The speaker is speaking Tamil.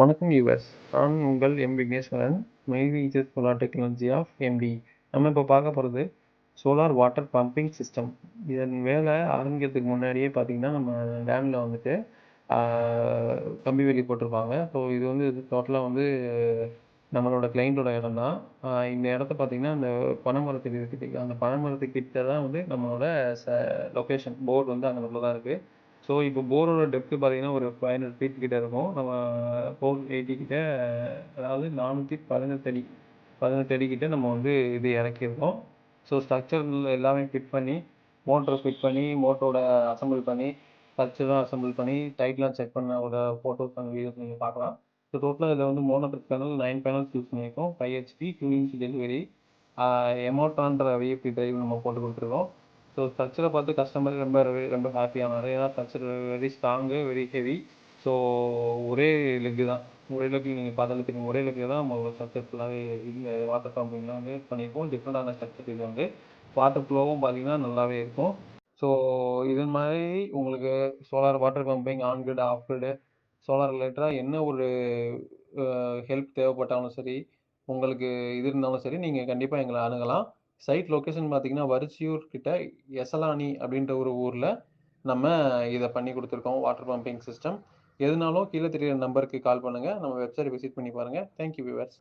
வணக்கம் வியூவர்ஸ். நான் உங்கள் விக்னேஸ்வரன். மைவிஜெஸ் சோலார் டெக்னாலஜி ஆஃப் எம்டி. நம்ம இப்போ பார்க்க போகிறது சோலார் வாட்டர் பம்பிங் சிஸ்டம். இதன் வேலை ஆரம்பிக்கிறதுக்கு முன்னாடியே பார்த்தீங்கன்னா நம்ம டேமில் வந்துட்டு கம்பி வேலி போட்டிருப்பாங்க. ஸோ இது வந்து டோட்டலாக வந்து நம்மளோட கிளைண்ட்டோட இடம் தான். இந்த இடத்த பார்த்தீங்கன்னா அந்த பனைமரத்துக்கு அந்த பனைமரத்துக்கிட்ட தான் வந்து நம்மளோட லொக்கேஷன் போர்டு வந்து அங்கே தான் இருக்குது. ஸோ இப்போ போரோட டெப்த்து பார்த்தீங்கன்னா ஒரு 500 ஃபீட் கிட்ட இருக்கும். நம்ம 480 கிட்ட, அதாவது 418 அடி கிட்ட நம்ம வந்து இது இறக்கியிருக்கோம். ஸோ ஸ்ட்ரக்சர் எல்லாமே ஃபிட் பண்ணி, மோட்டரை ஃபிட் பண்ணி, மோட்டரோட அசம்பிள் பண்ணி, ஸ்ட்ரக்சர்லாம் அசம்பிள் பண்ணி, டைட்லாம் செக் பண்ண ஒரு ஃபோட்டோஸ் அந்த வீடியோஸ் நீங்கள் பார்க்கலாம். ஸோ டோட்டலாக இதில் வந்து மோனோட்ரிக் பேனல் 9 பேனல்ஸ் யூஸ் பண்ணியிருக்கோம். 5 ஹெச்பி 2 இன்ச் டெலிவரி, எமோட்டான்ற விஎஃப்டி டிரைவ் நம்ம போட்டு கொடுத்துருக்கோம். ஸோ ஸ்ட்ரக்சரை பார்த்து கஸ்டமர் ரொம்ப ரொம்ப ஹாப்பியானார். ஏன்னா structure very strong, very heavy. So ஒரே லெக்கு தான், ஒரே லெக்கு நீங்கள் பார்த்தாலும் தெரியும், ஒரே லெக்கில் தான் நம்ம ஸ்ட்ரக்சர் ஃபுல்லாகவே இந்த வாட்டர் பம்பிங்லாம் வந்து பண்ணியிருக்கோம். டிஃப்ரெண்டான ஸ்ட்ரக்சர் இது வந்து வாட்டர் ஃப்ளோவும் பார்த்தீங்கன்னா நல்லாவே இருக்கும். ஸோ இது மாதிரி உங்களுக்கு solar water pumping on grid, off grid, solar ரிலேட்டடாக என்ன ஒரு ஹெல்ப் தேவைப்பட்டாலும் சரி, உங்களுக்கு இது இருந்தாலும் சரி, நீங்கள் கண்டிப்பாக எங்களை அணுகலாம். சைட் லொக்கேஷன் பார்த்தீங்கன்னா வரிச்சியூர் கிட்ட எசலானி அப்படின்ற ஒரு ஊரில் நம்ம இதை பண்ணி கொடுத்துருக்கோம் வாட்டர் பம்பிங் சிஸ்டம். எதுனாலும் கீழே தெரியுற நம்பருக்கு கால் பண்ணுங்கள். நம்ம வெப்சைட் விசிட் பண்ணி பாருங்கள். Thank you viewers.